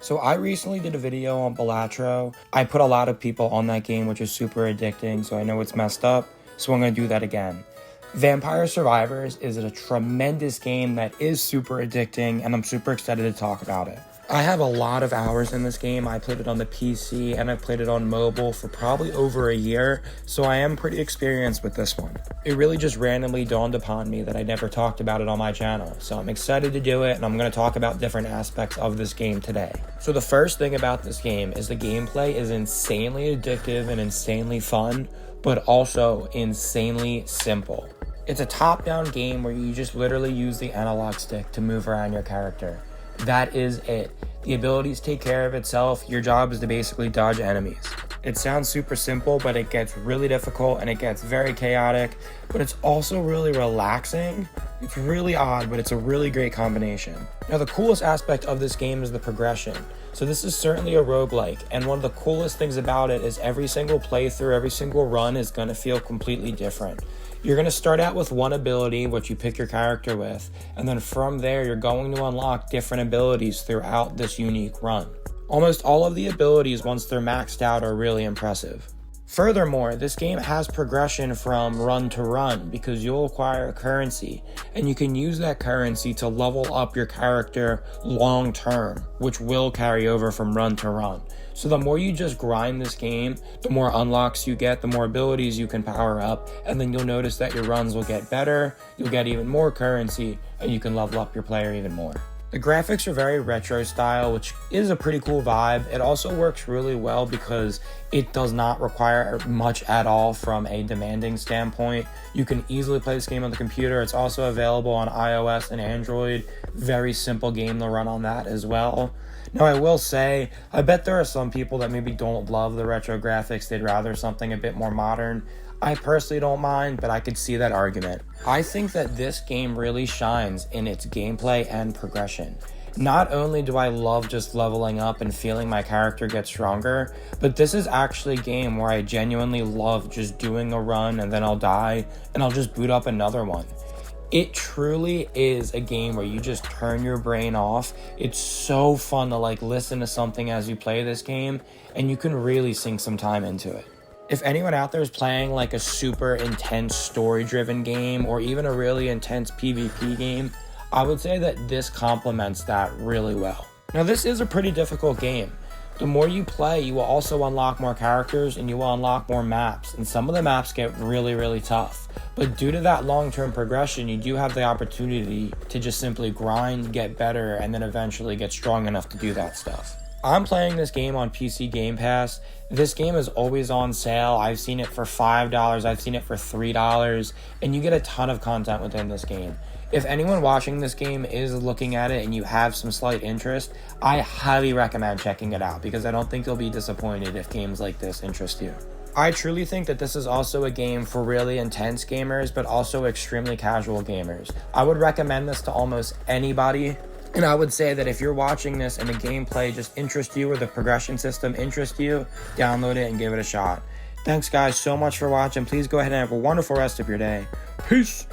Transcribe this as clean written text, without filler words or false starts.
So I recently did a video on Balatro. I put a lot of people on that game, which is super addicting, so I know it's messed up, so I'm going to do that again. Vampire Survivors is a tremendous game that is super addicting, and I'm super excited to talk about it. I have a lot of hours in this game. I played it on the PC and I've played it on mobile for probably over a year, so I am pretty experienced with this one. It really just randomly dawned upon me that I never talked about it on my channel, so I'm excited to do it, and I'm going to talk about different aspects of this game today. So the first thing about this game is the gameplay is insanely addictive and insanely fun, but also insanely simple. It's a top-down game where you just literally use the analog stick to move around your character. That is it. The abilities take care of itself. Your job is to basically dodge enemies. It sounds super simple, but it gets really difficult and it gets very chaotic, but it's also really relaxing. It's really odd, but it's a really great combination. Now, the coolest aspect of this game is the progression. So this is certainly a roguelike, and one of the coolest things about it is every single playthrough, every single run is going to feel completely different. You're going to start out with one ability, which you pick your character with, and then from there you're going to unlock different abilities throughout this unique run. Almost all of the abilities, once they're maxed out, are really impressive. Furthermore, this game has progression from run to run because you'll acquire currency, and you can use that currency to level up your character long term, which will carry over from run to run. So the more you just grind this game, the more unlocks you get, the more abilities you can power up, and then you'll notice that your runs will get better, you'll get even more currency, and you can level up your player even more. The graphics are very retro style, which is a pretty cool vibe. It also works really well because it does not require much at all from a demanding standpoint. You can easily play this game on the computer. It's also available on iOS and Android. Very simple game to run on that as well. Now, I will say, I bet there are some people that maybe don't love the retro graphics. They'd rather something a bit more modern. I personally don't mind, but I could see that argument. I think that this game really shines in its gameplay and progression. Not only do I love just leveling up and feeling my character get stronger, but this is actually a game where I genuinely love just doing a run and then I'll die and I'll just boot up another one. It truly is a game where you just turn your brain off. It's so fun to listen to something as you play this game, and you can really sink some time into it. If anyone out there is playing a super intense story-driven game or even a really intense PvP game, I would say that this complements that really well. Now, this is a pretty difficult game. The more you play, you will also unlock more characters and you will unlock more maps, and some of the maps get really, really tough. But due to that long-term progression, you do have the opportunity to just simply grind, get better, and then eventually get strong enough to do that stuff. I'm playing this game on PC Game Pass. This game is always on sale. I've seen it for $5, I've seen it for $3, and you get a ton of content within this game. If anyone watching this game is looking at it and you have some slight interest, I highly recommend checking it out because I don't think you'll be disappointed if games like this interest you. I truly think that this is also a game for really intense gamers, but also extremely casual gamers. I would recommend this to almost anybody. And I would say that if you're watching this and the gameplay just interests you or the progression system interests you, download it and give it a shot. Thanks guys so much for watching. Please go ahead and have a wonderful rest of your day. Peace!